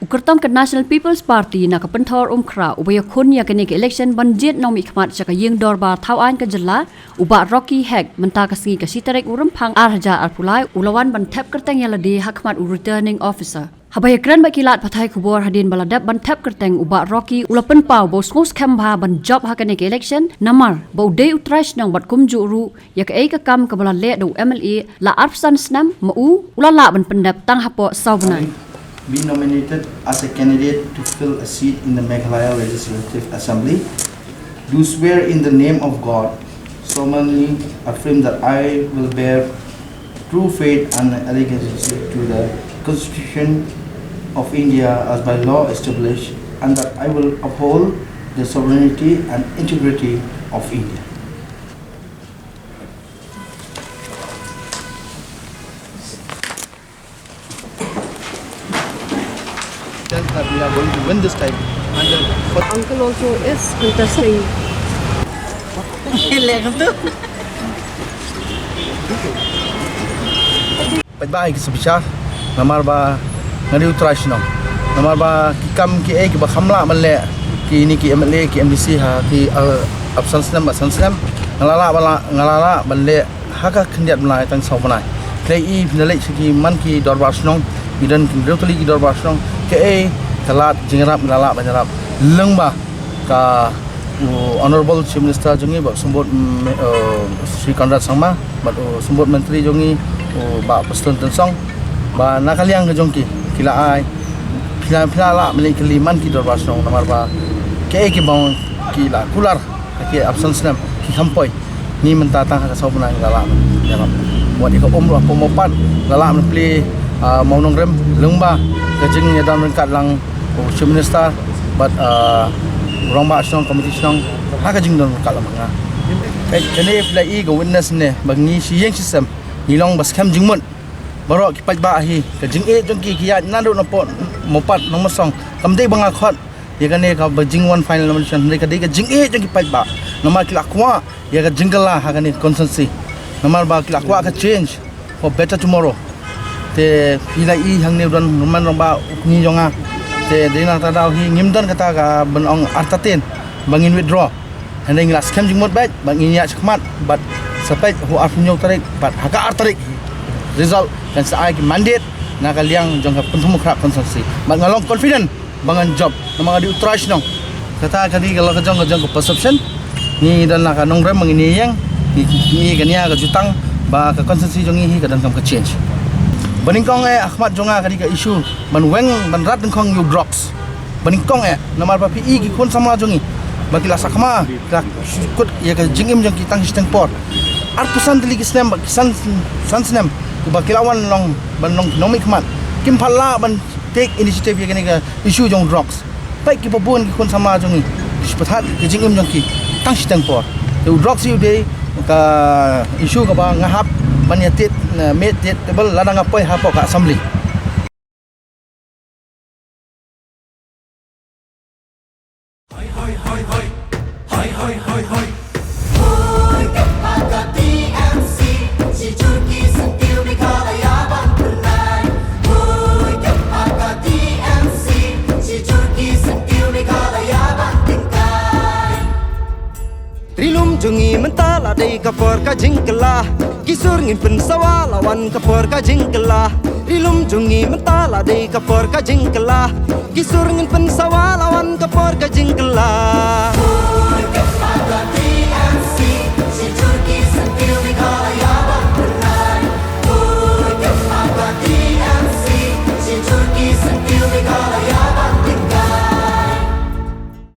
Ukertam ke National People's Party na kepentor umkra ubaya kun ya kene ke election banjit nomi khmat chaka yeng dorba thawan ke jela uba Rocky Hack menta kasingi ke sitarek urempang arja arpulai ulawan bantap kerteng ya ladi hakmat returning officer. Habaya kran bakilat pathai kubor hadin baladap bantap kerteng uba Rocky ulapen pau bos ngos kamba ban job hakane ke election namar bau day utrash nang bat kumju ru ya ke ai ka kam ke balan le do MLA la arfsan snam mau ulala ban pendap tang hapo sawnai. Be nominated as a candidate to fill a seat in the Meghalaya Legislative Assembly. Do swear in the name of God, solemnly affirm that I will bear true faith and allegiance to the Constitution of India as by law established, and that I will uphold the sovereignty and integrity of India. That we are going to win this time. Uncle also is contesting. Baik sebisa, namar ba ngadi utrash no, namar ba kikam ki ek ba khamla malle ki ni ki MLA ki MDC ha ki absansnam ngalala malle haka kendiat melai tang sau banai. Klei I finale ki man ki dorbar snong bidan ki rotoli ki dorbar snong ke talat jingrap ngalala banjarap lengba ka Honorable Chief Minister jongi ba sumbut Sri Conrad Sangma ba sumbut menteri jongi ba Presiden Tensong ba nakaliang ke jongki kila ai pila la meli keliman ki dorbar snong namar ba ke bang kila kular ke absence nam ki kampoi ni mentatang ka sau banai ngalala jarap buat iko umroh pemopat lala meli mau nongrem lengba kejeng ya dan kat lang Chief Minister but orang ba snong committee snong ha kejeng dan kat lang nga kene play go witness ne bangi siyeng system nilong bas kam jingmut barok ki paj ba hi kejeng jong ki kiat nando no pot mopat nomor song kamdei banga khot ya kane ka bajing one final nomination ne kadai kejeng jong ki paj ba nomor ki lakwa ya ka jingala ha kane consensus nomor ba ki lakwa ka change for better tomorrow te pilai hang ne don man romba ni jonga te dina ta dau hi ngimdan kata ka benong artatin bangin withdraw handing las kem jingmot baik bangin ya chakmat but sampai hu afnyo tarik but haka artarik result dan sai ki mandate na kaliang jong ka pentum kra konsensi bang ngalong confident bangan job namang di utrash nong kata kadi kalau ka jong perception ni dan na ka nongrem mangini yang ni kania ka jutang ba ka konsensi jongi hi ka dan kam ka change Baningkong Ahmad jonga kadi ka isu ban weng ban rat dengkong you drugs baningkong namar pa PI ki kun sama jongi bagi la sakma ka kut ya ka jingim jong kitang sistem port artusan dili kisnem kisan sansnem ku bakilawan long ban long nomik mat kim phalla ban take initiative ya kani ka isu jong drugs pai ki babun ki kun sama jongi sepathat ki jingim jong ki tang sistem port you drugs you day ka isu ka ba ngahap banyatit metit tebel ladang apoy hapok ka assembly Rilum jungi mentala dei kapor ka jingkela kisur ngin pen sawa lawan kapor ka jingkela rilum jungi mentala dei kapor ka jingkela kisur ngin pen sawa lawan kapor ka jingkela